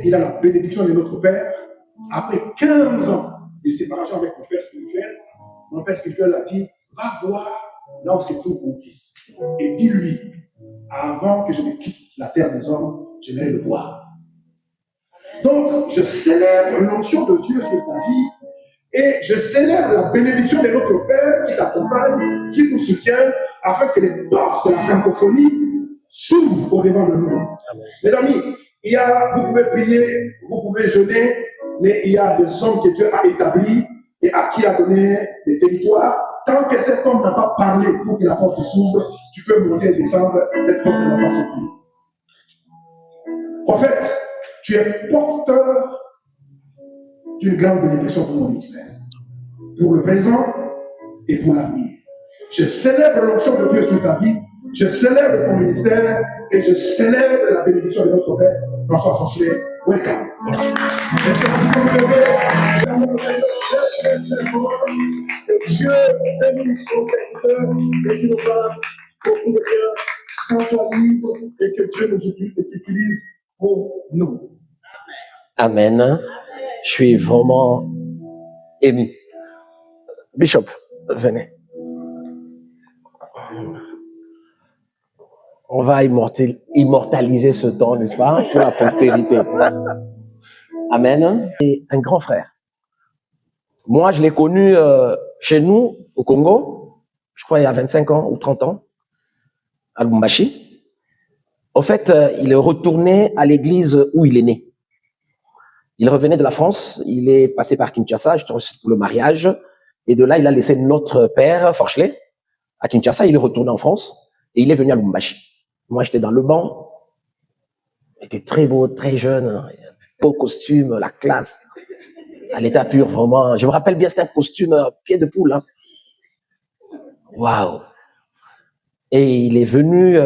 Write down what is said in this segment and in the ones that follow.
Il a la bénédiction de notre Père. Après 15 ans de séparation avec mon Père spirituel a dit, va voir là où se trouve mon fils. Et dis-lui, avant que je ne quitte la terre des hommes, je vais le voir. Donc, je célèbre l'onction de Dieu sur ta vie et je célèbre la bénédiction de notre Père qui t'accompagne, qui nous soutient, afin que les portes de la francophonie s'ouvrent au devant de nous. Mes amis, vous pouvez prier, vous pouvez jeûner, mais il y a des hommes que Dieu a établis et à qui a donné des territoires. Tant que cet homme n'a pas parlé pour que la porte s'ouvre, tu peux monter et descendre, cette porte ne va pas s'ouvrir. Prophète, tu es porteur d'une grande bénédiction pour mon ministère, pour le présent et pour l'avenir. Je célèbre l'onction de Dieu sur ta vie, je célèbre ton ministère et je célèbre la bénédiction de notre Père, François Forchelet. Welcome. Merci. Est-ce que vous pouvez que Dieu bénisse son serviteur et qu'il nous fasse beaucoup de cœur, sans toi libre, et que Dieu nous utilise pour nous. Amen. Je suis vraiment ému. Bishop, venez. On va immortaliser ce temps, n'est-ce pas, pour la postérité. Amen. Et un grand frère. Moi, je l'ai connu chez nous, au Congo, je crois il y a 25 ans ou 30 ans, à Lubumbashi. Au fait, il est retourné à l'église où il est né. Il revenait de la France, il est passé par Kinshasa, pour le mariage, et de là, il a laissé notre père, Forchelet, à Kinshasa, il est retourné en France, et il est venu à Lubumbashi. Moi, j'étais dans le banc, il était très beau, très jeune, beau costume, la classe, à l'état pur, vraiment. Je me rappelle bien, c'était un costume pied de poule. Hein. Waouh! Et il est venu,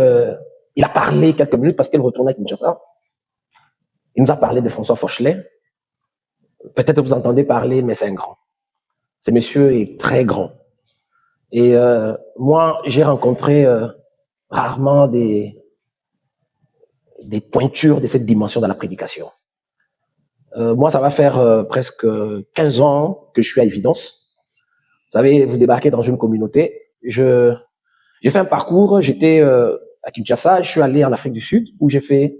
il a parlé quelques minutes parce qu'il retournait à Kinshasa. Il nous a parlé de François Forchelet. Peut-être vous entendez parler, mais c'est un grand. Ce monsieur est très grand. Et moi, j'ai rencontré rarement des pointures de cette dimension dans la prédication. Moi, ça va faire presque 15 ans que je suis à Évidence. Vous savez, vous débarquez dans une communauté. J'ai fait un parcours, j'étais à Kinshasa, je suis allé en Afrique du Sud, où j'ai fait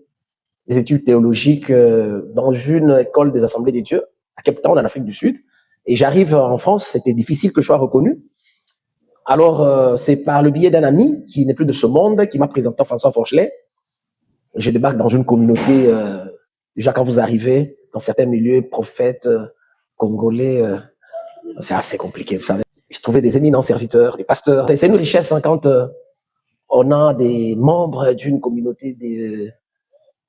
des études théologiques dans une école des Assemblées des Dieux, à Cape Town, en Afrique du Sud. Et j'arrive en France, c'était difficile que je sois reconnu. Alors, c'est par le biais d'un ami qui n'est plus de ce monde, qui m'a présenté François Forchelet. Je débarque dans une communauté, déjà quand vous arrivez dans certains milieux, prophètes congolais, c'est assez compliqué, vous savez. Je trouvais des éminents serviteurs, des pasteurs. C'est une richesse hein, quand on a des membres d'une communauté, des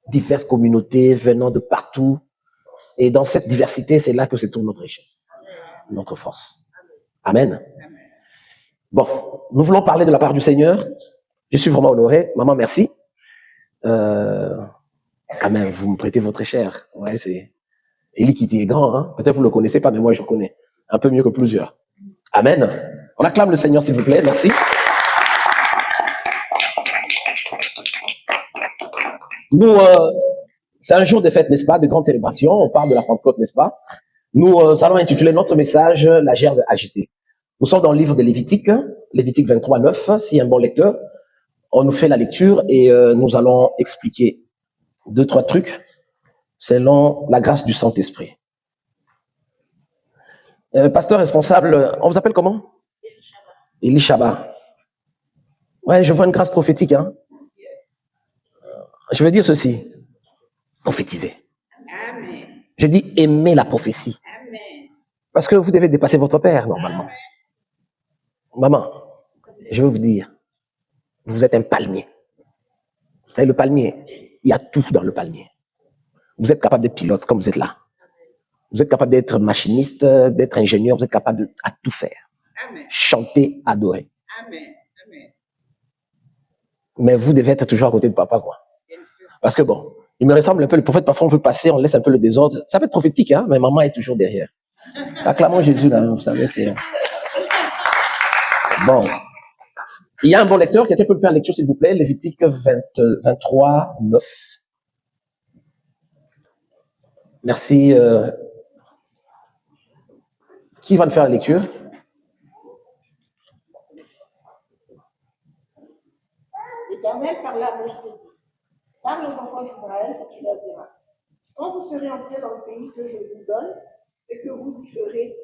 diverses communautés venant de partout. Et dans cette diversité, c'est là que se trouve notre richesse, notre force. Amen. Bon, nous voulons parler de la part du Seigneur. Je suis vraiment honoré. Maman, merci. Quand même, vous me prêtez votre chair. Ouais, c'est Élie qui est grand. Hein? Peut-être vous ne le connaissez pas, mais moi, je le connais. Un peu mieux que plusieurs. Amen. On acclame le Seigneur, s'il vous plaît. Merci. Nous, c'est un jour de fête, n'est-ce pas, de grande célébration. On parle de la Pentecôte, n'est-ce pas? Nous allons intituler notre message « La gerbe agitée ». Nous sommes dans le livre de Lévitique, Lévitique 23, 9. Si un bon lecteur, on nous fait la lecture et nous allons expliquer 2-3 trucs selon la grâce du Saint-Esprit. Pasteur responsable, on vous appelle comment? Élie Chaba. Ouais, je vois une grâce prophétique. Hein? Je veux dire ceci. Prophétiser. Amen. Je dis aimer la prophétie. Amen. Parce que vous devez dépasser votre père, normalement. Amen. Maman, je veux vous dire, vous êtes un palmier. Vous savez, le palmier, il y a tout dans le palmier. Vous êtes capable d'être pilote comme vous êtes là. Vous êtes capable d'être machiniste, d'être ingénieur, vous êtes capable de tout faire. Amen. Chanter, adorer. Amen. Amen. Mais vous devez être toujours à côté de papa, quoi. Parce que bon, il me ressemble un peu, le prophète, parfois on peut passer, on laisse un peu le désordre. Ça peut être prophétique, hein, mais maman est toujours derrière. Acclamons Jésus, là, vous savez, c'est... Bon. Il y a un bon lecteur, quelqu'un peut me faire la lecture, s'il vous plaît, Lévitique 23, 9. Merci. Qui va me faire la lecture? L'Éternel parla à Moïse et dit, parle aux enfants d'Israël et tu leur diras, quand vous serez entrés dans le pays que je vous donne et que vous y ferez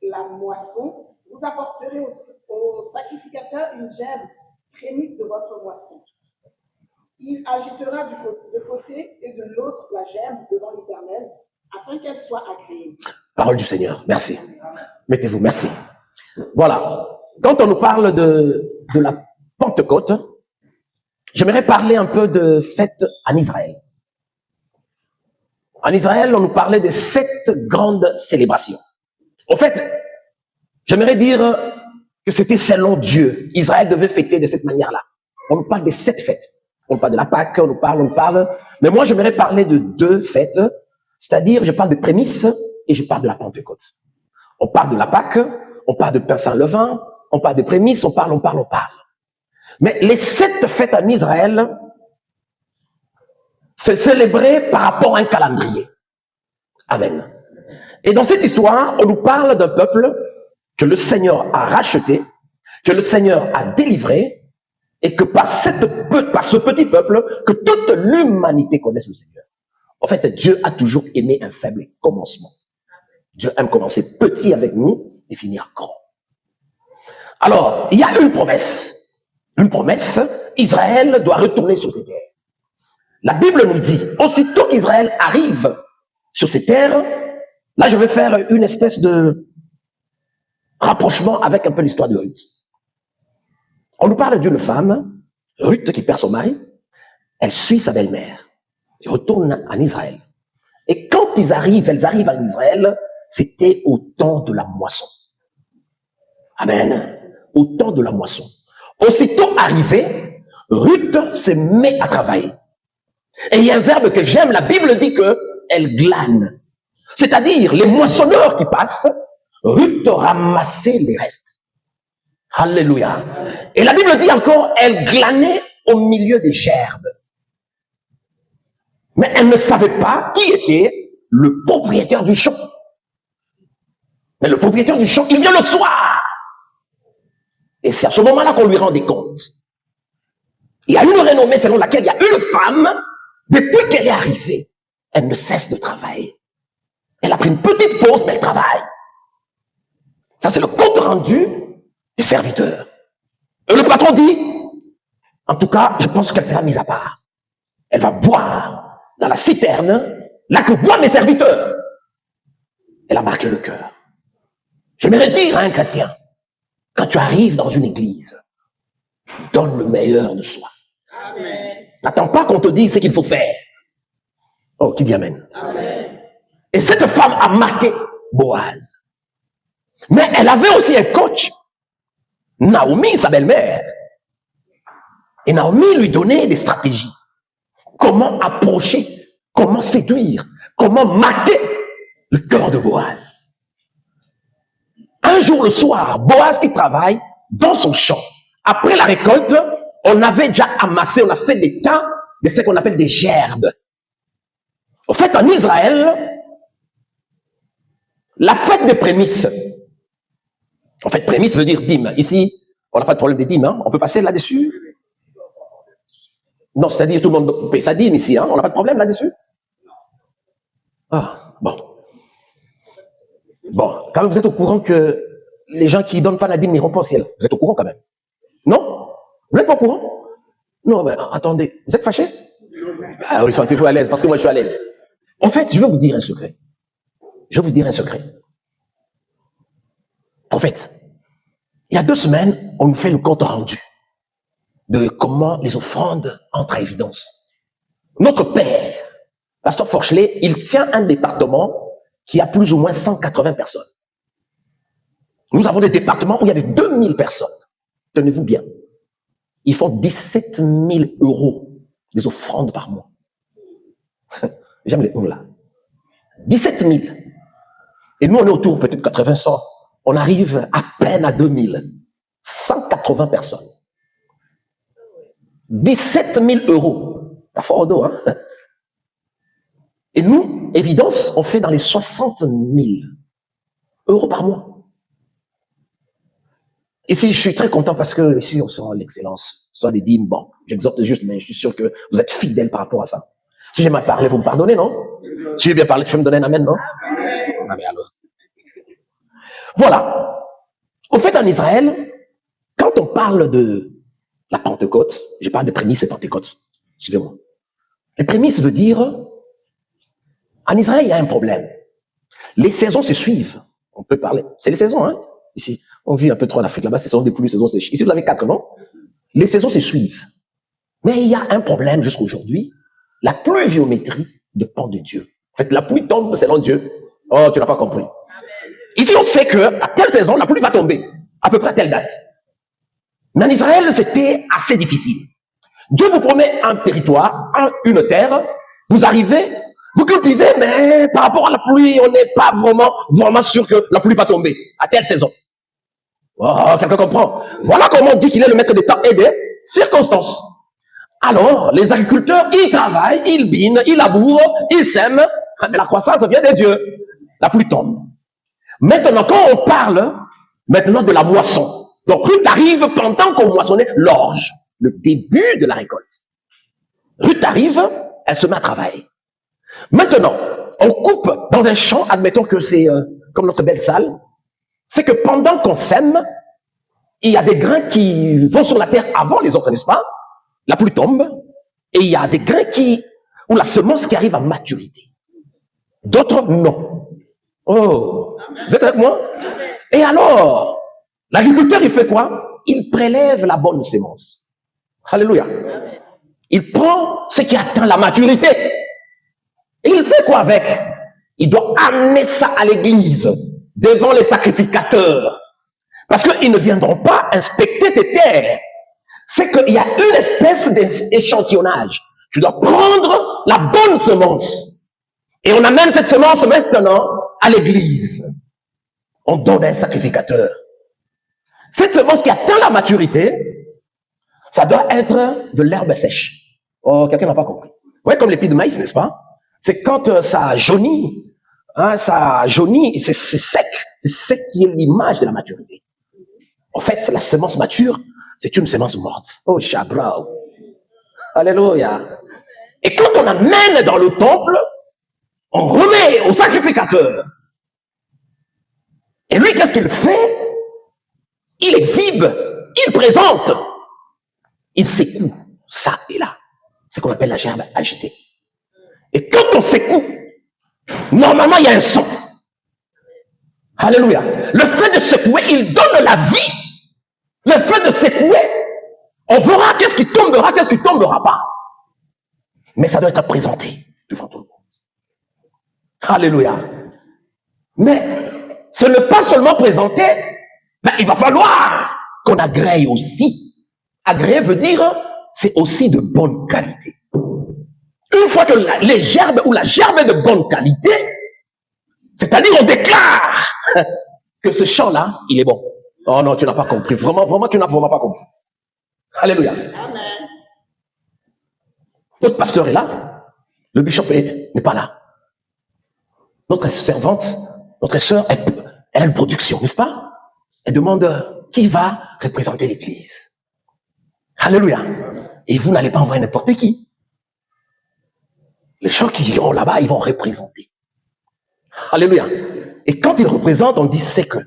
la moisson, vous apporterez au sacrificateur une gerbe prémisse de votre moisson. Il agitera de côté et de l'autre la gerbe devant l'Éternel, afin qu'elle soit agréée. Parole du Seigneur. Merci. Mettez-vous. Merci. Voilà. Quand on nous parle de la Pentecôte, j'aimerais parler un peu de fête en Israël. En Israël, on nous parlait de 7 grandes célébrations. En fait, j'aimerais dire que c'était selon Dieu. Israël devait fêter de cette manière-là. On nous parle des 7 fêtes. On parle de la Pâque, on parle. Mais moi, j'aimerais parler de 2 fêtes. C'est-à-dire, je parle de prémices et je parle de la Pentecôte. On parle de la Pâque, on parle de pain sans levain, on parle de prémices, on parle. Mais les 7 fêtes en Israël se célébraient par rapport à un calendrier. Amen. Et dans cette histoire, on nous parle d'un peuple que le Seigneur a racheté, que le Seigneur a délivré, et que par ce petit peuple, que toute l'humanité connaisse le Seigneur. En fait, Dieu a toujours aimé un faible commencement. Dieu aime commencer petit avec nous et finir grand. Alors, il y a une promesse. Une promesse, Israël doit retourner sur ses terres. La Bible nous dit, aussitôt qu'Israël arrive sur ces terres, là je vais faire une espèce de rapprochement avec un peu l'histoire de Ruth. On nous parle d'une femme, Ruth, qui perd son mari, elle suit sa belle-mère, et retourne en Israël. Et quand elles arrivent en Israël, c'était au temps de la moisson. Amen. Au temps de la moisson. Aussitôt arrivée, Ruth se met à travailler. Et il y a un verbe que j'aime, la Bible dit qu'elle glane. C'est-à-dire, les moissonneurs qui passent, Ruth ramassait les restes. Alléluia. Et la Bible dit encore, elle glanait au milieu des gerbes. Mais elle ne savait pas qui était le propriétaire du champ. Mais le propriétaire du champ, il vient le soir. Et c'est à ce moment-là qu'on lui rend des comptes. Il y a une renommée selon laquelle il y a une femme, depuis qu'elle est arrivée, elle ne cesse de travailler. Elle a pris une petite pause, mais elle travaille. Ça, c'est le compte rendu du serviteur. Et le patron dit, en tout cas, je pense qu'elle sera mise à part. Elle va boire dans la citerne, là que boivent mes serviteurs. Elle a marqué le cœur. J'aimerais dire à un chrétien, quand tu arrives dans une église, donne le meilleur de soi. Amen. N'attends pas qu'on te dise ce qu'il faut faire. Oh, qui dit amen. Amen. Et cette femme a marqué Boaz. Mais elle avait aussi un coach, Naomi, sa belle-mère. Et Naomi lui donnait des stratégies. Comment approcher, comment séduire, comment marquer le cœur de Boaz. Un jour le soir, Boaz qui travaille dans son champ. Après la récolte, on avait déjà amassé, on a fait des tas de ce qu'on appelle des gerbes. En fait, en Israël, la fête des prémices, en fait, prémices veut dire dîme. Ici, on n'a pas de problème des dîmes, hein? On peut passer là-dessus. Non, c'est-à-dire tout le monde paie sa dîme ici, hein? On n'a pas de problème là-dessus. Ah, bon. Bon, quand même, vous êtes au courant que les gens qui ne donnent pas la dîme n'iront pas au ciel. Vous êtes au courant quand même. Non? Vous n'êtes pas au courant? Non, mais attendez, vous êtes fâché? Ah oui, sentez-vous à l'aise, parce que moi je suis à l'aise. En fait, je vais vous dire un secret. En fait, il y a 2 semaines, on nous fait le compte rendu de comment les offrandes entrent à évidence. Notre père, Pasteur Forchelet, il tient un département qui a plus ou moins 180 personnes. Nous avons des départements où il y a 2000 personnes. Tenez-vous bien. Ils font 17 000 euros des offrandes par mois. J'aime les là. 17 000. Et nous, on est autour peut-être 80, 100. On arrive à peine à 2000. 180 personnes. 17 000 euros. Pas fort au dos, hein? Et nous, évidence, on fait dans les 60 000 euros par mois. Ici, je suis très content parce que ici, on sent l'excellence. Soit des dîmes, bon, j'exhorte juste, mais je suis sûr que vous êtes fidèles par rapport à ça. Si j'ai mal parlé, vous me pardonnez, non? Si j'ai bien parlé, tu peux me donner un amen, non? Ah, mais alors. Voilà. Au fait, en Israël, quand on parle de la Pentecôte, je parle de prémices et Pentecôte. Suivez-moi. Les prémices veut dire, en Israël, il y a un problème. Les saisons se suivent. On peut parler. C'est les saisons, hein? Ici, on vit un peu trop en Afrique. Là-bas, c'est saison des pluies, saison sèche. Ici, vous avez 4, non? Les saisons se suivent. Mais il y a un problème jusqu'à aujourd'hui. La pluviométrie dépend de Dieu. En fait, la pluie tombe selon Dieu. Oh, tu n'as pas compris. Ici, on sait que à telle saison, la pluie va tomber. À peu près à telle date. Mais en Israël, c'était assez difficile. Dieu vous promet un territoire, une terre. Vous arrivez, vous cultivez, mais par rapport à la pluie, on n'est pas vraiment sûr que la pluie va tomber à telle saison. Oh, quelqu'un comprend? Voilà comment on dit qu'il est le maître des temps et des circonstances. Alors, les agriculteurs, ils travaillent, ils binent, ils labourent, ils sèment, mais la croissance vient de Dieu. La pluie tombe. Maintenant, quand on parle maintenant de la moisson, donc Ruth arrive pendant qu'on moissonnait l'orge, le début de la récolte. Ruth arrive, elle se met à travailler. Maintenant, on coupe dans un champ, admettons que c'est comme notre belle salle, c'est que pendant qu'on sème, il y a des grains qui vont sur la terre avant les autres, n'est-ce pas? La pluie tombe, et il y a des grains ou la semence qui arrive à maturité. D'autres, non. Oh, vous êtes avec moi? Et alors, l'agriculteur, il fait quoi? Il prélève la bonne semence. Alléluia. Il prend ce qui atteint la maturité. Et il fait quoi avec? Il doit amener ça à l'église, devant les sacrificateurs. Parce qu'ils ne viendront pas inspecter tes terres. C'est qu'il y a une espèce d'échantillonnage. Tu dois prendre la bonne semence. Et on amène cette semence maintenant à l'église. On donne un sacrificateur. Cette semence qui atteint la maturité, ça doit être de l'herbe sèche. Oh, quelqu'un n'a pas compris. Vous voyez comme l'épi de maïs, n'est-ce pas? C'est quand ça jaunit, hein, c'est sec. C'est sec qui est l'image de la maturité. En fait, la semence mature, c'est une semence morte. Oh, Shabra. Alléluia. Et quand on amène dans le temple, on remet au sacrificateur. Et lui, qu'est-ce qu'il fait? Il exhibe, il présente, il secoue ça et là. C'est ce qu'on appelle la gerbe agitée. Et quand on secoue, normalement, il y a un son. Alléluia. Le fait de secouer, il donne la vie. Le fait de secouer, on verra qu'est-ce qui tombera, qu'est-ce qui ne tombera pas. Mais ça doit être présenté devant tout le monde. Alléluia. Mais ce n'est pas seulement présenté, mais il va falloir qu'on agrée aussi. Agréer veut dire, c'est aussi de bonne qualité. Une fois que les gerbes ou la gerbe est de bonne qualité, c'est-à-dire on déclare que ce champ-là, il est bon. Oh non, tu n'as pas compris. Vraiment, tu n'as vraiment pas compris. Alléluia. Amen. Notre pasteur est là. Le bishop n'est pas là. Notre servante, notre sœur, elle a une production, n'est-ce pas? Elle demande qui va représenter l'église. Alléluia. Et vous n'allez pas envoyer n'importe qui. Les gens qui iront là-bas, ils vont représenter. Alléluia. Et quand ils représentent, on dit c'est que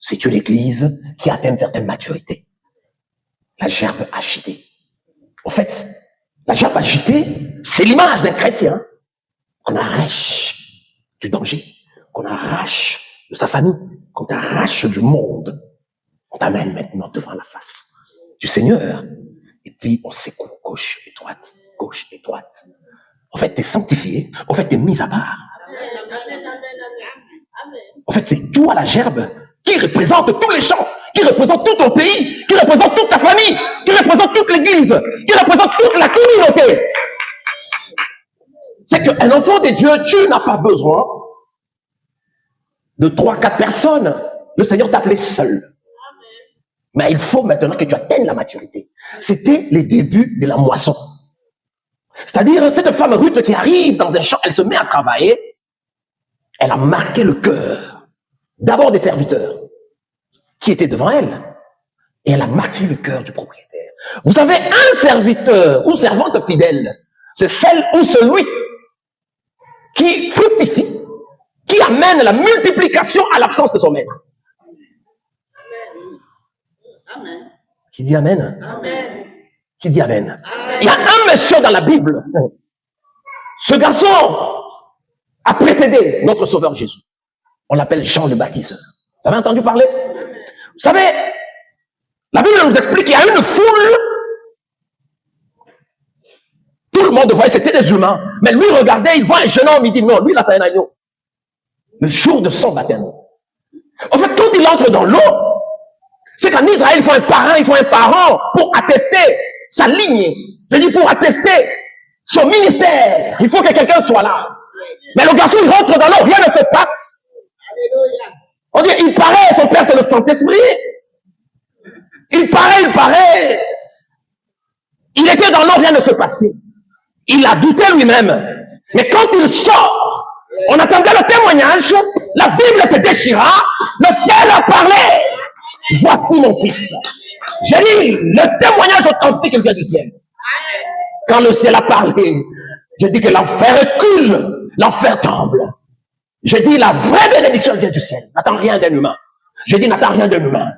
c'est une église qui atteint une certaine maturité. La gerbe agitée. En fait, la gerbe agitée, c'est l'image d'un chrétien qu'on arrache du danger, qu'on arrache de sa famille, qu'on arrache du monde. On t'amène maintenant devant la face du Seigneur. Et puis, on secoue gauche et droite, gauche et droite. En fait, tu es sanctifié. En fait, tu es mis à part. En fait, c'est toi la gerbe qui représente tous les champs, qui représente tout ton pays, qui représente toute ta famille, qui représente toute l'église, qui représente toute la communauté. C'est qu'un enfant de Dieu, tu n'as pas besoin de 3-4 personnes. Le Seigneur t'a appelé seul. Mais il faut maintenant que tu atteignes la maturité. C'était les débuts de la moisson. C'est-à-dire, cette femme Ruth qui arrive dans un champ, elle se met à travailler, elle a marqué le cœur, d'abord des serviteurs qui étaient devant elle, et elle a marqué le cœur du propriétaire. Vous avez un serviteur ou servante fidèle, c'est celle ou celui qui fructifie, qui amène la multiplication à l'absence de son maître. Amen. Qui dit Amen? Amen. Qui dit Amen? Il y a un monsieur dans la Bible. Ce garçon a précédé notre Sauveur Jésus. On l'appelle Jean le Baptiseur. Vous avez entendu parler? Vous savez, la Bible nous explique qu'il y a une foule. Tout le monde voyait, c'était des humains. Mais lui, regardez, il voit un jeune homme, il dit non, lui là, c'est un agneau. Le jour de son baptême. En fait, quand il entre dans l'eau, c'est qu'en Israël, il faut un parent pour attester sa ligne. Je dis pour attester son ministère. Il faut que quelqu'un soit là. Mais le garçon, il rentre dans l'eau, rien ne se passe. On dit, il paraît, son père, c'est le Saint-Esprit. Il paraît. Il était dans l'eau, rien ne se passait. Il a douté lui-même. Mais quand il sort, on attendait le témoignage, la Bible se déchira, le ciel a parlé. Voici mon fils. J'ai dit, le témoignage authentique vient du ciel. Quand le ciel a parlé, je dis que l'enfer recule, l'enfer tremble. Je dis, la vraie bénédiction vient du ciel. N'attends rien d'un humain. Je dis, n'attends rien d'un humain.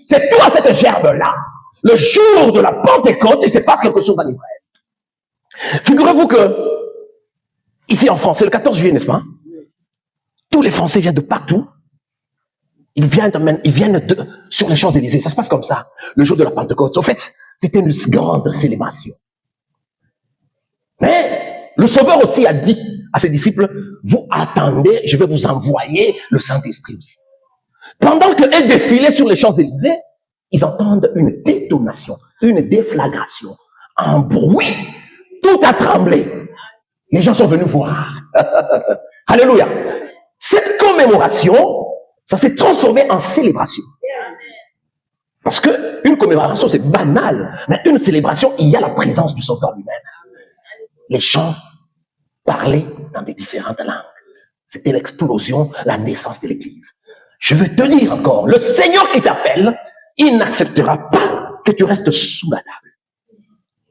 C'est toi cette gerbe-là. Le jour de la Pentecôte, il se passe quelque chose en Israël. Figurez-vous que, ici en France, c'est le 14 juillet, n'est-ce pas? Tous les Français viennent de partout. Ils viennent sur les Champs-Élysées. Ça se passe comme ça. Le jour de la Pentecôte. Au fait, c'était une grande célébration. Mais, le Sauveur aussi a dit à ses disciples, vous attendez, je vais vous envoyer le Saint-Esprit aussi. Pendant qu'eux défilaient sur les Champs-Élysées, ils entendent une détonation, une déflagration, un bruit. Tout a tremblé. Les gens sont venus voir. Alléluia. Cette commémoration, ça s'est transformé en célébration. Parce que une commémoration, c'est banal. Mais une célébration, il y a la présence du Sauveur lui-même. Les gens parlaient dans des différentes langues. C'était l'explosion, la naissance de l'Église. Je veux te dire encore, le Seigneur qui t'appelle, il n'acceptera pas que tu restes sous la table.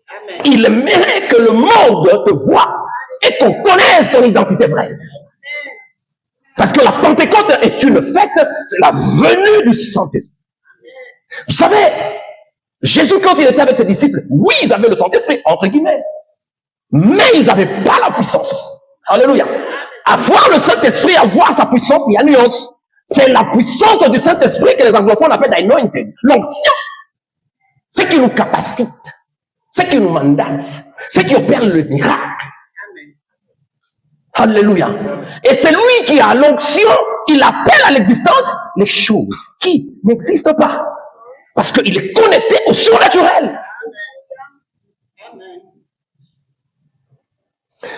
Amen. Il mérite que le monde te voie et qu'on connaisse ton identité vraie. Parce que la Pentecôte est une fête, c'est la venue du Saint-Esprit. Vous savez, Jésus, quand il était avec ses disciples, oui, ils avaient le Saint-Esprit, entre guillemets, mais ils n'avaient pas la puissance. Alléluia. Avoir le Saint-Esprit, avoir sa puissance, il y a une nuance. C'est la puissance du Saint-Esprit que les anglophones appellent anointing, l'onction. C'est qui nous capacite, c'est qui nous mandate, c'est qui opère le miracle. Alléluia. Et c'est lui qui a l'onction, il appelle à l'existence les choses qui n'existent pas. Parce qu'il est connecté au surnaturel.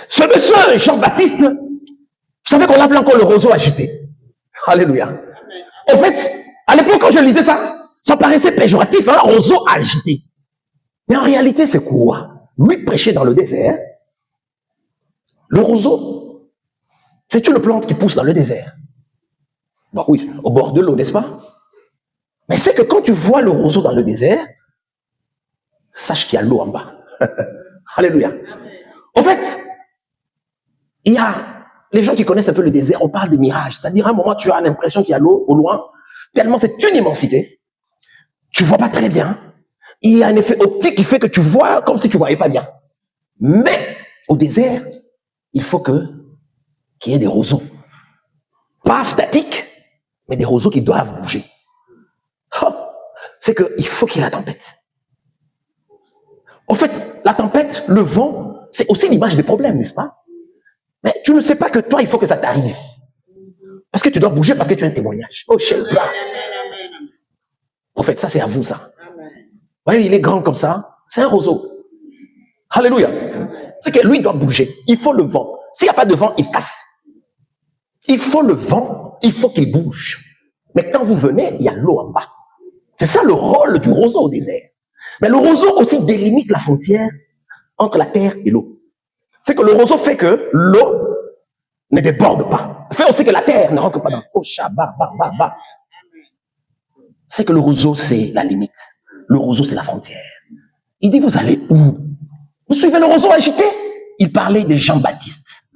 Ce monsieur Jean-Baptiste, vous savez qu'on l'appelle encore le roseau agité. Alléluia. En fait, à l'époque quand je lisais ça, ça paraissait péjoratif, un roseau agité. Mais en réalité, c'est quoi? Lui prêchait dans le désert. Le roseau, c'est une plante qui pousse dans le désert. Bon oui, au bord de l'eau, n'est-ce pas? Mais c'est que quand tu vois le roseau dans le désert, sache qu'il y a l'eau en bas. Alléluia. En fait, il y a les gens qui connaissent un peu le désert, on parle de mirage. C'est-à-dire, à un moment, tu as l'impression qu'il y a l'eau au loin, tellement c'est une immensité. Tu vois pas très bien. Il y a un effet optique qui fait que tu vois comme si tu voyais pas bien. Mais, au désert, il faut qu'il y ait des roseaux. Pas statiques, mais des roseaux qui doivent bouger. Oh, c'est qu'il faut qu'il y ait la tempête. En fait, la tempête, le vent, c'est aussi l'image des problèmes, n'est-ce pas? Mais tu ne sais pas que toi, il faut que ça t'arrive. Parce que tu dois bouger, parce que tu as un témoignage. Oh, je sais pas. En fait, ça, c'est à vous, ça. Vous voyez, il est grand comme ça. C'est un roseau. Alléluia. C'est que lui, il doit bouger. Il faut le vent. S'il n'y a pas de vent, il casse. Il faut le vent. Il faut qu'il bouge. Mais quand vous venez, il y a l'eau en bas. C'est ça le rôle du roseau au désert. Mais le roseau aussi délimite la frontière entre la terre et l'eau. C'est que le roseau fait que l'eau ne déborde pas. Fait aussi que la terre ne rentre pas dans. Oh, ba. C'est que le roseau, c'est la limite. Le roseau, c'est la frontière. Il dit, vous allez où? Vous suivez le roseau agité? Il parlait de Jean-Baptiste.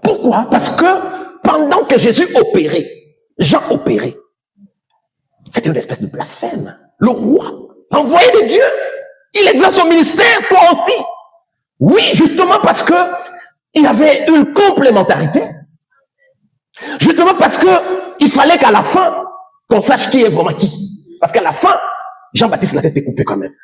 Pourquoi? Parce que pendant que Jésus opérait, Jean opérait, c'était une espèce de blasphème. Le roi, envoyé de Dieu, il exerce son ministère, toi aussi. Oui, justement parce que il y avait une complémentarité. Justement parce que il fallait qu'à la fin, qu'on sache qui est vraiment qui. Parce qu'à la fin, Jean-Baptiste, la tête est coupée quand même.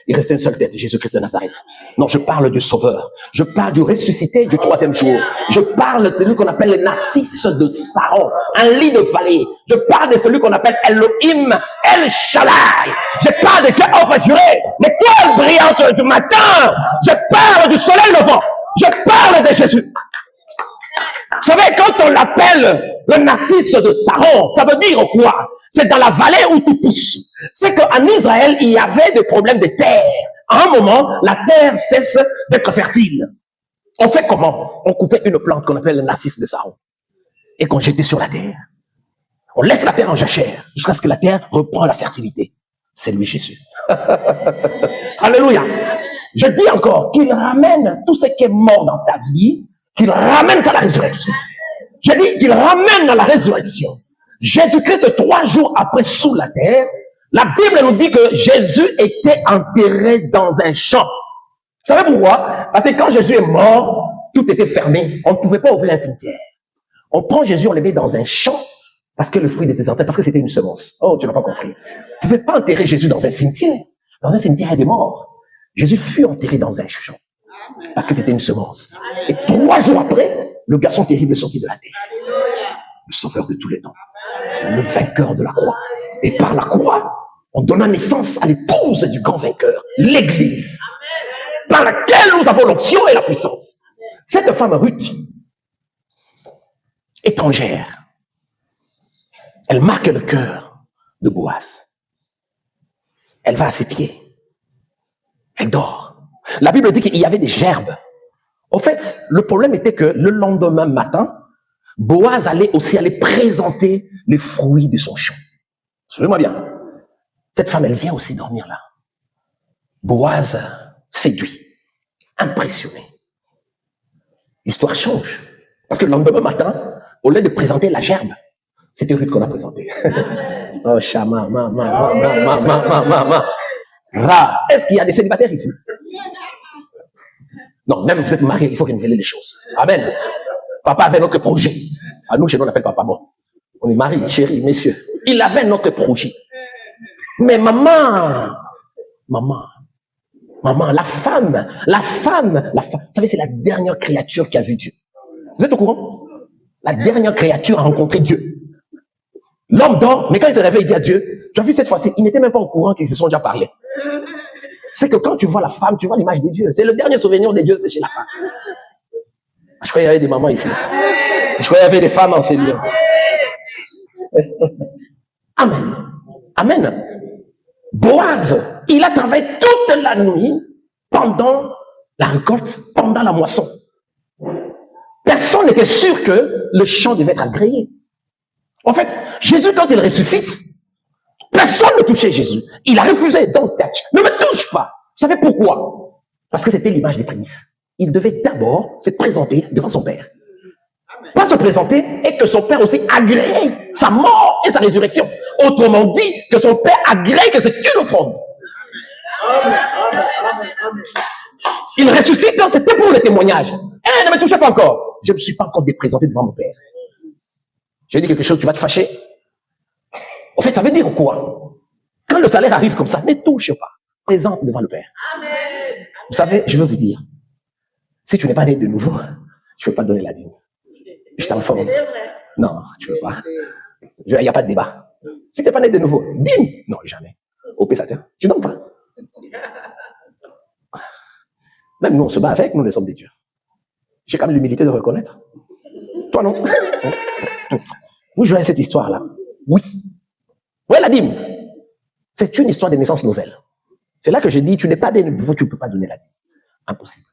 Il restait une seule tête, Jésus-Christ de Nazareth. Non, je parle du Sauveur. Je parle du ressuscité du 3e jour. Je parle de celui qu'on appelle le Narcisse de Saron, un lit de vallée. Je parle de celui qu'on appelle Elohim El Shaddai. Je parle de Jéhovah Jireh, l'étoile brillante du matin. Je parle du soleil levant. Je parle de Jésus. Vous savez, quand on l'appelle le Narcisse de Saron, ça veut dire quoi? C'est dans la vallée où tout pousse. C'est qu'en Israël, il y avait des problèmes de terre. À un moment, la terre cesse d'être fertile. On fait comment? On coupait une plante qu'on appelle le Narcisse de Saron et qu'on jetait sur la terre. On laisse la terre en jachère jusqu'à ce que la terre reprend la fertilité. C'est lui Jésus. Alléluia. Je dis encore qu'il ramène tout ce qui est mort dans ta vie, qu'il ramène à la résurrection. Je dis qu'il ramène à la résurrection. Jésus-Christ, 3 jours après sous la terre, la Bible nous dit que Jésus était enterré dans un champ. Vous savez pourquoi? Parce que quand Jésus est mort, tout était fermé. On ne pouvait pas ouvrir un cimetière. On prend Jésus, on le met dans un champ, parce que le fruit était enterré, parce que c'était une semence. Oh, tu n'as pas compris. Tu ne pouvais pas enterrer Jésus dans un cimetière. Dans un cimetière, il y a des morts. Jésus fut enterré dans un champ. Parce que c'était une semence. Et 3 jours après, le garçon terrible est sorti de la terre. Le sauveur de tous les temps. Le vainqueur de la croix. Et par la croix, on donna naissance à l'épouse du grand vainqueur, l'Église, par laquelle nous avons l'onction et la puissance. Cette femme Ruth, étrangère, elle marque le cœur de Boaz. Elle va à ses pieds. Elle dort. La Bible dit qu'il y avait des gerbes. Au fait, le problème était que le lendemain matin, Boaz allait aussi aller présenter les fruits de son champ. Suivez-moi bien. Cette femme, elle vient aussi dormir là. Boaz séduit, impressionné. L'histoire change. Parce que le lendemain matin, au lieu de présenter la gerbe, c'était Ruth qu'on a présenté. Oh, chama, Ra. Est-ce qu'il y a des célibataires ici? Non, même vous êtes mariés, il faut révéler les choses. Amen. Papa avait notre projet. À nous, chez nous, on appelle papa bon. On est mariés, chérie, messieurs. Il avait notre projet. Mais maman, la femme, vous savez, c'est la dernière créature qui a vu Dieu. Vous êtes au courant? La dernière créature a rencontré Dieu. L'homme dort, mais quand il se réveille, il dit à Dieu, tu as vu cette fois-ci, il n'était même pas au courant qu'ils se sont déjà parlé. C'est que quand tu vois la femme, tu vois l'image de Dieu. C'est le dernier souvenir de Dieu, c'est chez la femme. Je crois qu'il y avait des mamans ici. Je crois qu'il y avait des femmes en ces lieux. Amen. Amen. Boaz, il a travaillé toute la nuit pendant la récolte, pendant la moisson. Personne n'était sûr que le champ devait être agréé. En fait, Jésus, quand il ressuscite, personne ne touchait Jésus. Il a refusé. Don't touch. Ne me touche pas. Vous savez pourquoi? Parce que c'était l'image des prémices. Il devait d'abord se présenter devant son Père. Pas se présenter et que son Père aussi agrée sa mort et sa résurrection. Autrement dit, que son Père agrée que c'est une offrande. Il ressuscite, c'était pour le témoignage. Ne me touchez pas encore. Je ne me suis pas encore déprésenté devant mon Père. J'ai dit quelque chose, tu vas te fâcher. En fait, ça veut dire quoi? Quand le salaire arrive comme ça, ne touche pas. Présente devant le Père. Amen. Vous savez, je veux vous dire, si tu n'es pas né de nouveau, je ne peux pas donner la dîme. Je t'informe. Non, tu ne peux pas. Il n'y a pas de débat. Si tu n'es pas né de nouveau, dîme. Non, jamais. Au Pessatin, tu ne donnes pas. Même nous, on se bat avec, nous, les hommes des dieux. J'ai quand même l'humilité de reconnaître. Toi, non? Vous jouez à cette histoire-là? Oui. Oui, la dîme. C'est une histoire de naissance nouvelle. C'est là que je dis, tu n'es pas né de nouveau, tu ne peux pas donner la dîme. Impossible.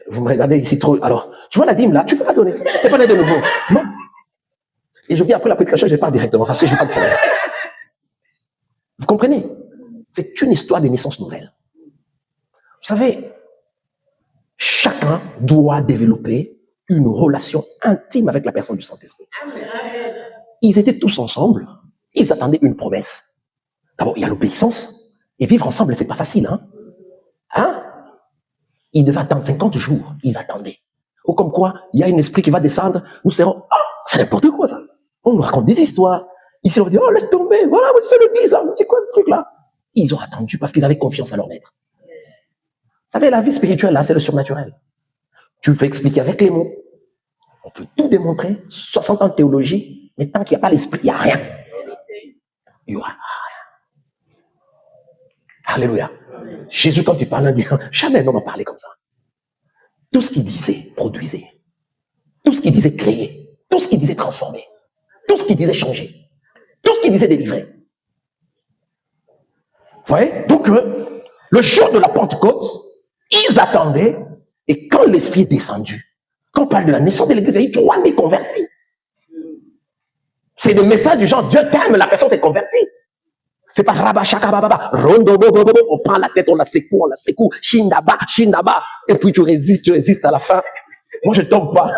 Vous me regardez ici trop. Alors, tu vois la dîme là, tu peux pas donner. Tu t'es pas né de nouveau. Non. Et je viens après la prédication, je pars directement parce que j'ai pas de problème. Vous comprenez? C'est une histoire de naissance nouvelle. Vous savez, chacun doit développer une relation intime avec la personne du Saint-Esprit. Ils étaient tous ensemble. Ils attendaient une promesse. D'abord, il y a l'obéissance. Et vivre ensemble, c'est pas facile, hein? Ils devaient attendre 50 jours. Ils attendaient. Ou comme quoi, il y a un esprit qui va descendre. Nous serons, c'est n'importe quoi, ça. On nous raconte des histoires. Ici, on va dire, oh, laisse tomber. Voilà, c'est l'église, là. C'est quoi ce truc-là? Ils ont attendu parce qu'ils avaient confiance à leur maître. Vous savez, la vie spirituelle, là, c'est le surnaturel. Tu peux expliquer avec les mots. On peut tout démontrer. 60 ans de théologie. Mais tant qu'il n'y a pas l'esprit, il n'y a rien. Il n'y aura rien. Alléluia. Jésus, quand il parlait, il dit, jamais un homme a parlé comme ça. Tout ce qu'il disait, produisait. Tout ce qu'il disait, créer. Tout ce qu'il disait, transformer. Tout ce qu'il disait, changer. Tout ce qu'il disait, délivrer. Vous voyez? Donc, le jour de la Pentecôte, ils attendaient, et quand l'Esprit est descendu, quand on parle de la naissance de l'Église, il y a eu 3000 convertis. C'est des messages du genre, Dieu t'aime, la personne s'est convertie. C'est pas raba shaka baba, rondo bobo, on prend la tête, on la secoue, shindaba, et puis tu résistes à la fin. Moi, je tombe pas.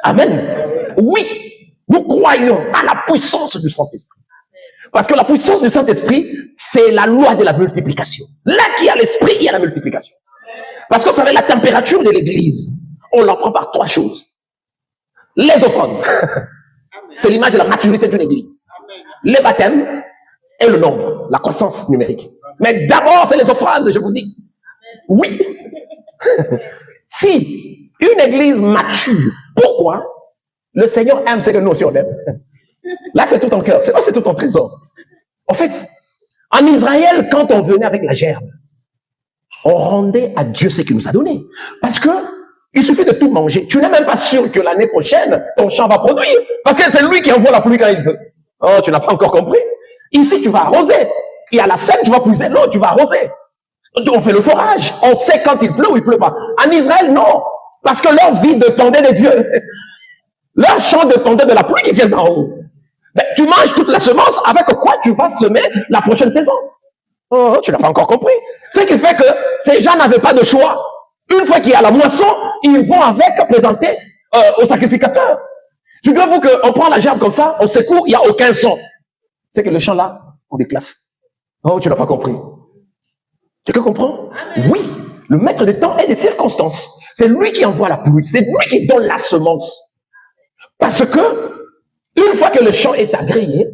Amen. Oui, nous croyons à la puissance du Saint-Esprit. Parce que la puissance du Saint-Esprit, c'est la loi de la multiplication. Là qu'il y a l'Esprit, il y a la multiplication. Parce que vous savez, la température de l'Église, on l'en prend par 3 choses. Les offrandes. C'est l'image de la maturité d'une église. Les baptêmes et le nombre, la croissance numérique. Mais d'abord, c'est les offrandes, je vous dis. Oui. Si une église mature, pourquoi? Le Seigneur aime ce que nous aussi on aime. Là, c'est tout ton cœur. C'est tout ton trésor. En fait, en Israël, quand on venait avec la gerbe, on rendait à Dieu ce qu'il nous a donné. Parce que il suffit de tout manger. Tu n'es même pas sûr que l'année prochaine, ton champ va produire. Parce que c'est lui qui envoie la pluie quand il veut. Oh, tu n'as pas encore compris. Ici, tu vas arroser. Et à la Seine, tu vas puiser l'eau, tu vas arroser. On fait le forage. On sait quand il pleut ou il pleut pas. En Israël, non. Parce que leur vie dépendait de Dieu. Leur champ dépendait de la pluie qui vient d'en haut. Ben, tu manges toute la semence, avec quoi tu vas semer la prochaine saison. Oh, tu n'as pas encore compris. Ce qui fait que ces gens n'avaient pas de choix. Une fois qu'il y a la moisson, ils vont avec présenter au sacrificateur. Figurez-vous qu'on prend la gerbe comme ça, on secoue, il n'y a aucun son. C'est que le champ là, on déclasse. Oh, tu n'as pas compris. Tu comprends? Oui, le maître des temps et des circonstances. C'est lui qui envoie la pluie. C'est lui qui donne la semence. Parce que, une fois que le champ est agréé,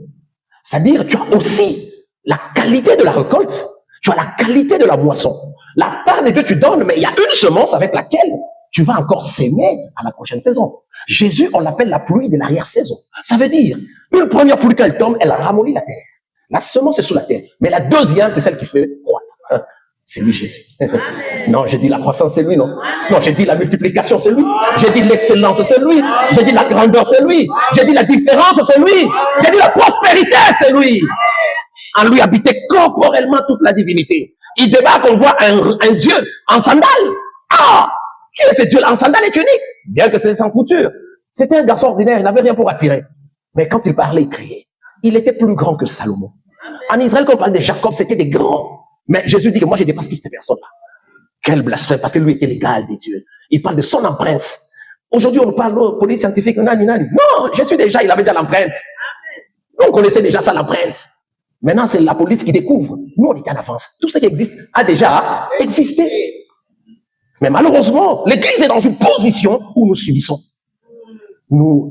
c'est-à-dire tu as aussi la qualité de la récolte, tu as la qualité de la moisson. La part de Dieu tu donnes, mais il y a une semence avec laquelle tu vas encore s'aimer à la prochaine saison. Jésus, on l'appelle la pluie de l'arrière-saison. Ça veut dire, une première pluie quand elle tombe, elle ramollit la terre. La semence est sous la terre. Mais la deuxième, c'est celle qui fait croître. C'est lui, Jésus. Non, j'ai dit la croissance, c'est lui, non? Non, j'ai dit la multiplication, c'est lui. J'ai dit l'excellence, c'est lui. J'ai dit la grandeur, c'est lui. J'ai dit la différence, c'est lui. J'ai dit la prospérité, c'est lui. En lui habitait corporellement toute la divinité. Il débarque, on voit un Dieu en sandales. Ah! Qui est ce Dieu en sandales est unique? Bien que c'est sans couture. C'était un garçon ordinaire, il n'avait rien pour attirer. Mais quand il parlait, il criait. Il était plus grand que Salomon. En Israël, quand on parlait de Jacob, c'était des grands. Mais Jésus dit que moi, je dépasse toutes ces personnes-là. Quel blasphème, parce que lui était l'égal des dieux. Il parle de son empreinte. Aujourd'hui, on nous parle de police scientifique, nani. Non, Jésus déjà, il avait déjà l'empreinte. Nous, on connaissait déjà ça, l'empreinte. Maintenant, c'est la police qui découvre. Nous, on est en avance. Tout ce qui existe a déjà existé. Mais malheureusement, l'Église est dans une position où nous subissons.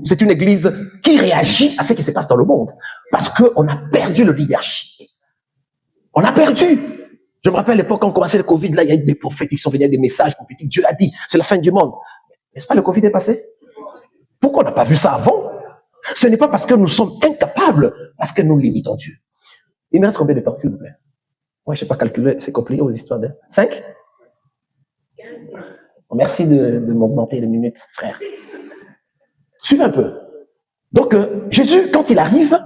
C'est une Église qui réagit à ce qui se passe dans le monde. Parce qu'on a perdu le leadership. On a perdu. Je me rappelle l'époque quand on commençait le Covid, là, il y a eu des prophètes qui sont venus, des messages prophétiques. Dieu a dit, c'est la fin du monde. N'est-ce pas le Covid est passé? Pourquoi on n'a pas vu ça avant? Ce n'est pas parce que nous sommes incapables, parce que nous limitons Dieu. Il me reste combien de temps, s'il vous plaît? Moi, je ne sais pas calculer, c'est compliqué aux histoires de 5? Merci de m'augmenter les minutes, frère. Suivez un peu. Donc, Jésus, quand il arrive,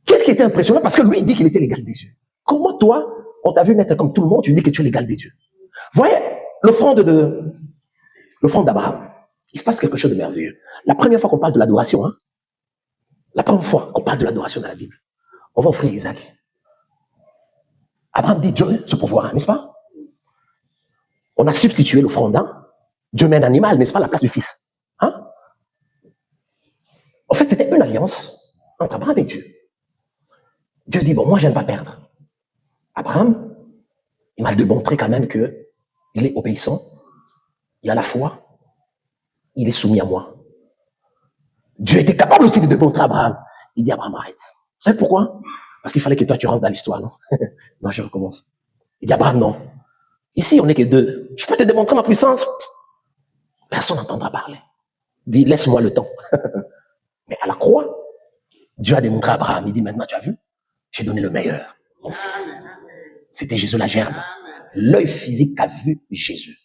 qu'est-ce qui était impressionnant? Parce que lui, il dit qu'il était l'égal des yeux. Comment toi, on t'a vu naître comme tout le monde, tu dis que tu es l'égal des dieux. Voyez, l'offrande d'Abraham, il se passe quelque chose de merveilleux. La première fois qu'on parle de l'adoration, la première fois qu'on parle de l'adoration dans la Bible, on va offrir Isaac. Abraham dit Dieu se pourvoira, n'est-ce pas? On a substitué l'offrande. Dieu met un animal, n'est-ce pas, à la place du fils. En fait, c'était une alliance entre Abraham et Dieu. Dieu dit, bon, moi, je n'aime pas perdre. Abraham, il m'a démontré quand même qu'il est obéissant, il a la foi, il est soumis à moi. Dieu était capable aussi de démontrer à Abraham. Il dit, Abraham, arrête. Vous savez pourquoi? Parce qu'il fallait que toi, tu rentres dans l'histoire, non? Non, je recommence. Il dit, Abraham, non. Ici, on n'est que deux. Je peux te démontrer ma puissance. Personne n'entendra parler. Il dit, laisse-moi le temps. Mais à la croix, Dieu a démontré à Abraham. Il dit, maintenant, tu as vu? J'ai donné le meilleur, mon fils. C'était Jésus la germe. L'œil physique a vu Jésus.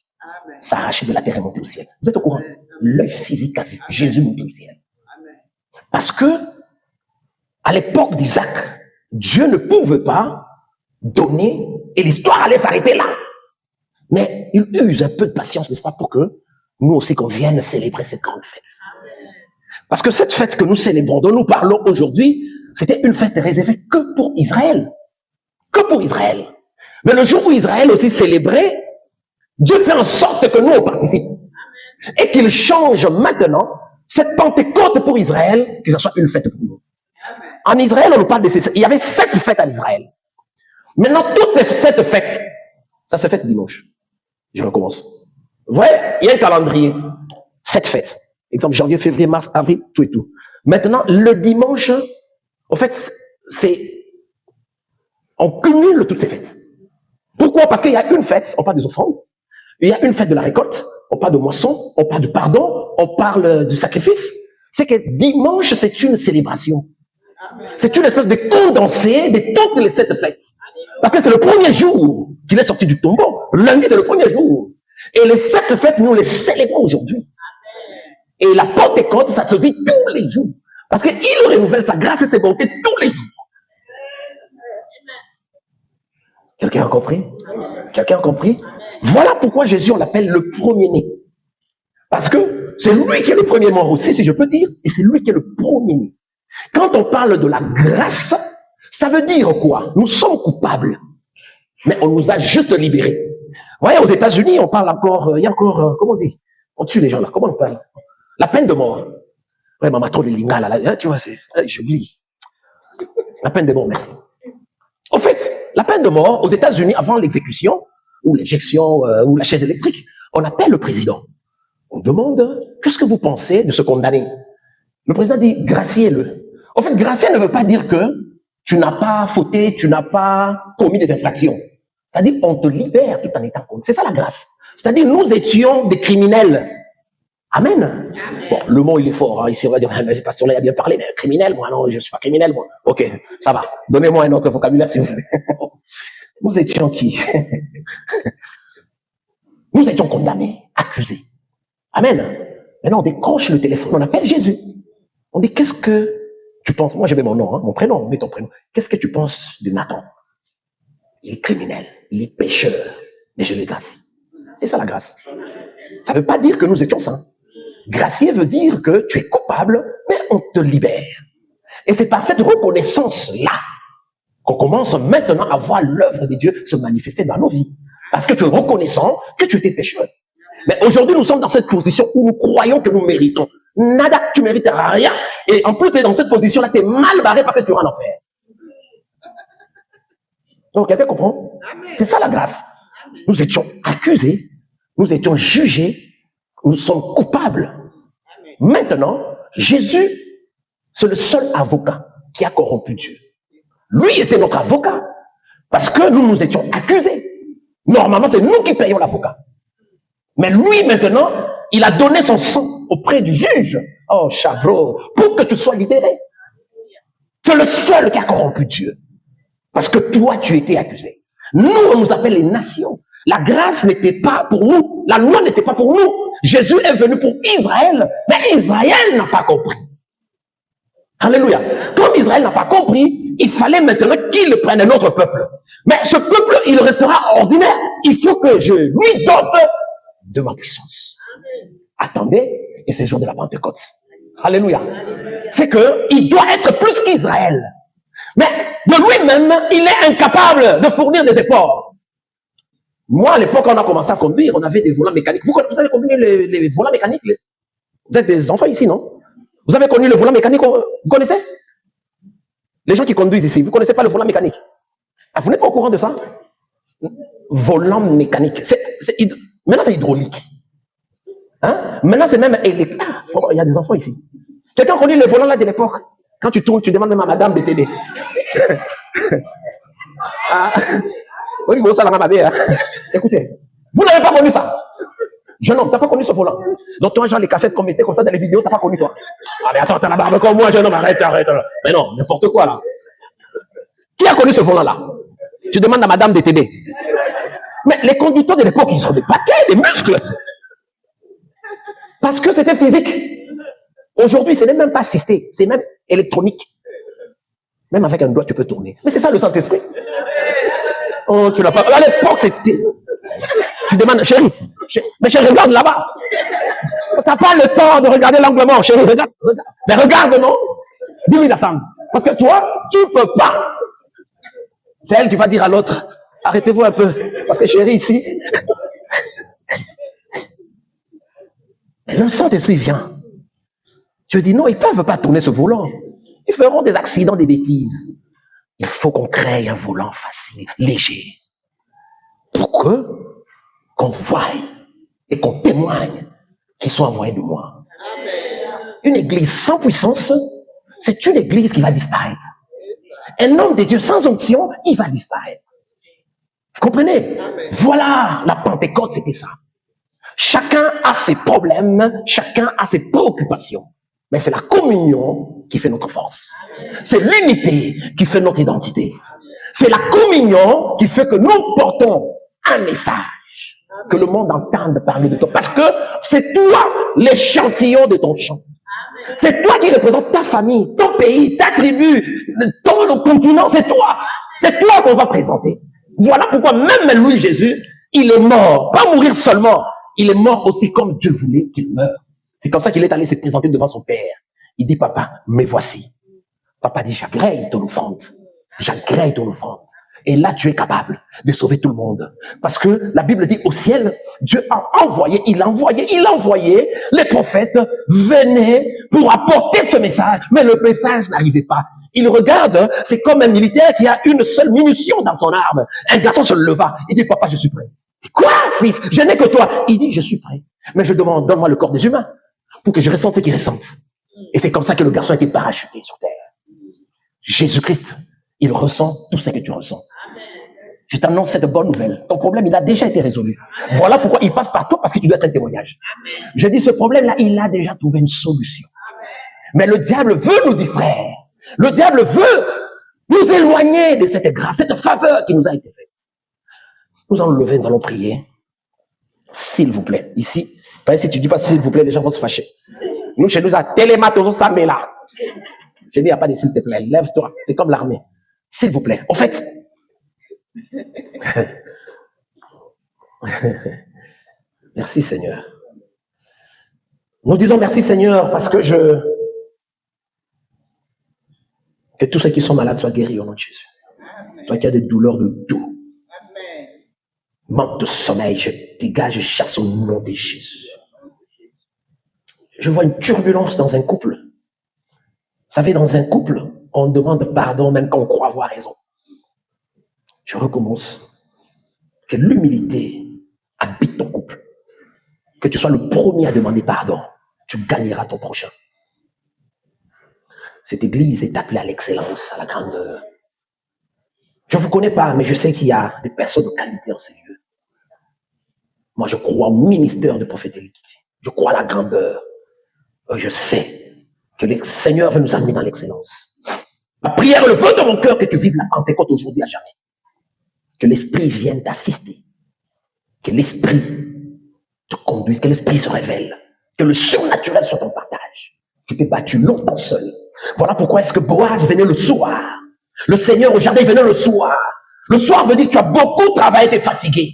Ça a arraché de la terre et monté au ciel. Vous êtes au courant? L'œil physique a vu Jésus monter au ciel. Parce que, à l'époque d'Isaac, Dieu ne pouvait pas donner et l'histoire allait s'arrêter là. Mais il use un peu de patience, n'est-ce pas, pour que nous aussi qu'on vienne célébrer cette grande fête. Parce que cette fête que nous célébrons, dont nous parlons aujourd'hui, c'était une fête réservée que pour Israël. Que pour Israël. Mais le jour où Israël aussi célébrait, Dieu fait en sorte que nous on participe. Et qu'il change maintenant cette Pentecôte pour Israël, que ce soit une fête pour nous. En Israël, on nous parle de ces... Il y avait 7 fêtes en Israël. Maintenant, toutes ces 7 fêtes, ça se fait dimanche. Je recommence. Vous voyez, il y a un calendrier. 7 fêtes. Exemple, janvier, février, mars, avril, tout et tout. Maintenant, le dimanche, en fait, on cumule toutes ces fêtes. Pourquoi? Parce qu'il y a une fête, on parle des offrandes. Il y a une fête de la récolte, on parle de moisson, on parle du pardon, on parle du sacrifice. C'est que dimanche, c'est une célébration. C'est une espèce de condensé de toutes les 7 fêtes. Parce que c'est le premier jour qu'il est sorti du tombeau. Lundi, c'est le premier jour. Et les 7 fêtes, nous les célébrons aujourd'hui. Et la Pentecôte, ça se vit tous les jours. Parce qu'il renouvelle sa grâce et ses bontés tous les jours. Quelqu'un a compris? Quelqu'un a compris? Voilà pourquoi Jésus, on l'appelle le premier-né. Parce que c'est lui qui est le premier mort aussi, si je peux dire, et c'est lui qui est le premier-né. Quand on parle de la grâce, ça veut dire quoi? Nous sommes coupables, mais on nous a juste libérés. Vous voyez, aux États-Unis, on parle encore, il y a encore, comment on dit? On tue les gens là, comment on parle? La peine de mort. Ouais, maman, trop de linga là, tu vois, j'oublie. La peine de mort, merci. En fait, la peine de mort, aux États-Unis, avant l'exécution, ou l'éjection, ou la chaise électrique, on appelle le président. On demande, qu'est-ce que vous pensez de ce condamné? Le président dit, graciez-le. En fait, gracier ne veut pas dire que tu n'as pas fauté, tu n'as pas commis des infractions. C'est-à-dire, on te libère tout en étant contre. C'est ça la grâce. C'est-à-dire, nous étions des criminels. Amen. Bon, le mot, il est fort. Ici, on va dire, le pasteur là, il a bien parlé, mais criminel, moi, non, je ne suis pas criminel, moi. Ok, ça va. Donnez-moi un autre vocabulaire, s'il vous plaît. Nous étions qui? Nous étions condamnés, accusés. Amen. Maintenant, on décroche le téléphone, on appelle Jésus. On dit, qu'est-ce que tu penses? Moi, j'avais mon nom, mon prénom, mais ton prénom. Qu'est-ce que tu penses de Nathan? Il est criminel, il est pécheur, mais je le gracie. C'est ça la grâce. Ça ne veut pas dire que nous étions saints. Gracier veut dire que tu es coupable, mais on te libère. Et c'est par cette reconnaissance-là qu'on commence maintenant à voir l'œuvre de Dieu se manifester dans nos vies. Parce que tu es reconnaissant que tu étais pécheur. Mais aujourd'hui, nous sommes dans cette position où nous croyons que nous méritons. Nada, tu mérites rien. Et en plus, tu es dans cette position-là, tu es mal barré parce que tu vas en enfer. Donc, quelqu'un comprend? C'est ça la grâce. Nous étions accusés, nous étions jugés, nous sommes coupables. Maintenant, Jésus, c'est le seul avocat qui a corrompu Dieu. Lui était notre avocat parce que nous étions accusés. Normalement, c'est nous qui payons l'avocat. Mais lui, maintenant, il a donné son sang auprès du juge. Oh, chabro, pour que tu sois libéré. C'est le seul qui a corrompu Dieu. Parce que toi, tu étais accusé. Nous, on nous appelle les nations. La grâce n'était pas pour nous. La loi n'était pas pour nous. Jésus est venu pour Israël. Mais Israël n'a pas compris. Alléluia. Comme Israël n'a pas compris, il fallait maintenant qu'il prenne un autre peuple. Mais ce peuple, il restera ordinaire. Il faut que je lui dote de ma puissance. Attendez, et c'est le jour de la Pentecôte. Alléluia. C'est qu'il doit être plus qu'Israël. Mais de lui-même, il est incapable de fournir des efforts. Moi, à l'époque, on a commencé à conduire, on avait des volants mécaniques. Vous avez connu les volants mécaniques? Vous êtes des enfants ici, non? Vous avez connu le volant mécanique? Vous connaissez? Les gens qui conduisent ici, vous ne connaissez pas le volant mécanique? Ah, vous n'êtes pas au courant de ça? Volant mécanique. Maintenant, c'est hydraulique. Hein? Maintenant, c'est même électrique. Ah, il y a des enfants ici. Quelqu'un connaît le volant là de l'époque? Quand tu tournes, tu demandes même à madame de t'aider. Ah. Écoutez, vous n'avez pas connu ça. Jeune homme, tu n'as pas connu ce volant. Donc toi, genre les cassettes qu'on mettait comme ça dans les vidéos, tu n'as pas connu toi. Ah mais attends, t'as la barbe comme moi, jeune homme, arrête. Mais non, n'importe quoi là. Qui a connu ce volant-là? Tu demandes à madame de t'aider. Mais les conducteurs de l'époque, ils ont des paquets, des muscles. Parce que c'était physique. Aujourd'hui, ce n'est même pas assisté, c'est même électronique. Même avec un doigt, tu peux tourner. Mais c'est ça le Saint-Esprit. Oh, tu l'as pas. À l'époque, c'était. Tu demandes, chérie, mais chérie, regarde là-bas. Tu n'as pas le temps de regarder l'angle mort, chérie, regarde. Mais regarde, non? 10 minutes d'attendre. Parce que toi, tu ne peux pas. C'est elle qui va dire à l'autre, arrêtez-vous un peu. Parce que chérie, ici. Mais le Saint-Esprit vient. Je dis non, ils ne peuvent pas tourner ce volant. Ils feront des accidents, des bêtises. Il faut qu'on crée un volant facile, léger. Pour qu'on voie et qu'on témoigne qu'ils sont envoyés de moi. Une église sans puissance, c'est une église qui va disparaître. Un homme de Dieu sans onction, il va disparaître. Vous comprenez? Voilà, la Pentecôte, c'était ça. Chacun a ses problèmes, chacun a ses préoccupations. Mais c'est la communion qui fait notre force. C'est l'unité qui fait notre identité. C'est la communion qui fait que nous portons un message, que le monde entende parler de toi. Parce que c'est toi l'échantillon de ton chant. C'est toi qui représente ta famille, ton pays, ta tribu, ton continent, c'est toi. C'est toi qu'on va présenter. Voilà pourquoi même lui, Jésus, il est mort. Pas mourir seulement, il est mort aussi comme Dieu voulait qu'il meure. C'est comme ça qu'il est allé se présenter devant son père. Il dit, papa, me voici. Papa dit, j'agrée ton offrande. J'agrée ton offrande. Et là, tu es capable de sauver tout le monde. Parce que la Bible dit, au ciel, Dieu a envoyé, il a envoyé les prophètes venaient pour apporter ce message. Mais le message n'arrivait pas. Il regarde, c'est comme un militaire qui a une seule munition dans son arme. Un garçon se leva. Il dit, papa, je suis prêt. Il dit, quoi, fils? Je n'ai que toi. Il dit, je suis prêt. Mais je demande, donne-moi le corps des humains pour que je ressente ce qu'ils ressentent. Et c'est comme ça que le garçon a été parachuté sur terre. Jésus-Christ, il ressent tout ce que tu ressens. Je t'annonce cette bonne nouvelle. Ton problème, il a déjà été résolu. Voilà pourquoi il passe par toi, parce que tu dois être un témoignage. Je dis, ce problème-là, il a déjà trouvé une solution. Mais le diable veut nous distraire. Le diable veut nous éloigner de cette grâce, cette faveur qui nous a été faite. Nous allons lever, nous allons prier. S'il vous plaît. Ici, si tu dis pas s'il vous plaît, les gens vont se fâcher. Nous, chez nous, à Télémato, ça met là. Je dis, il n'y a pas de s'il te plaît, lève-toi. C'est comme l'armée. S'il vous plaît. En fait, merci Seigneur. Nous disons merci Seigneur parce que que tous ceux qui sont malades soient guéris au nom de Jésus. Toi qui as des douleurs de dos, manque de sommeil, je dégage, je chasse au nom de Jésus. Je vois une turbulence dans un couple. Vous savez, dans un couple, on demande pardon même quand on croit avoir raison. Je recommence. Que l'humilité habite ton couple. Que tu sois le premier à demander pardon. Tu gagneras ton prochain. Cette église est appelée à l'excellence, à la grandeur. Je ne vous connais pas, mais je sais qu'il y a des personnes de qualité en ces lieux. Moi, je crois au ministère de prophétique. Je crois à la grandeur. Je sais que le Seigneur veut nous amener dans l'excellence. Ma prière, le vœu de mon cœur, que tu vives la Pentecôte aujourd'hui à jamais. Que l'Esprit vienne t'assister. Que l'Esprit te conduise, que l'Esprit se révèle. Que le surnaturel soit ton partage. Tu t'es battu longtemps seul. Voilà pourquoi est-ce que Boaz venait le soir Le Seigneur au jardin venait le soir. Le soir veut dire que tu as beaucoup travaillé, tu es fatigué.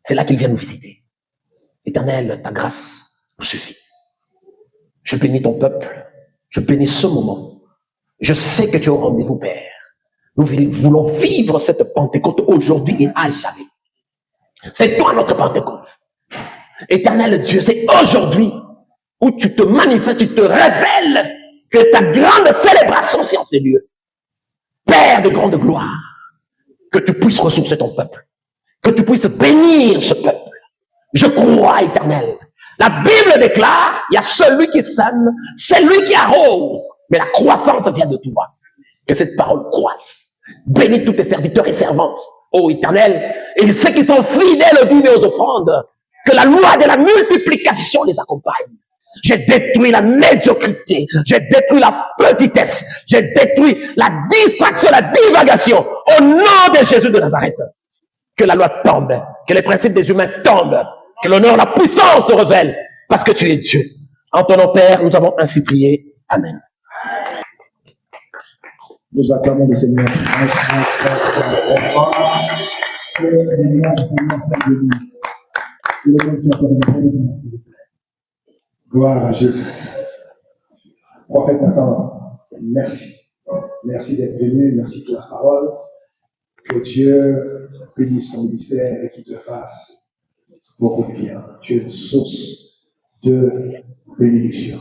C'est là qu'il vient nous visiter. Éternel, ta grâce nous suffit. Je bénis ton peuple. Je bénis ce moment. Je sais que tu es au rendez-vous, Père. Nous voulons vivre cette Pentecôte aujourd'hui et à jamais. C'est toi notre Pentecôte. Éternel Dieu, c'est aujourd'hui où tu te manifestes, tu te révèles que ta grande célébration, c'est en ces lieux. Père de grande gloire, que tu puisses ressourcer ton peuple, que tu puisses bénir ce peuple. Je crois, Éternel. La Bible déclare, il y a celui qui sème, c'est lui qui arrose, mais la croissance vient de toi. Que cette parole croisse. Bénis tous tes serviteurs et servantes, ô Éternel, et ceux qui sont fidèles aux dîmes et aux offrandes, que la loi de la multiplication les accompagne. J'ai détruit la médiocrité, j'ai détruit la petitesse, j'ai détruit la distraction, la divagation, au nom de Jésus de Nazareth. Que la loi tombe, que les principes des humains tombent, que l'honneur, la puissance te révèle, parce que tu es Dieu. En ton nom, Père, nous avons ainsi prié. Amen. Nous acclamons le Seigneur. Gloire à Jésus. Prophète Nathan, merci. Merci d'être venu, merci pour la parole. Que Dieu bénisse ton ministère et qu'il te fasse beaucoup de bien. Tu es une source de bénédiction.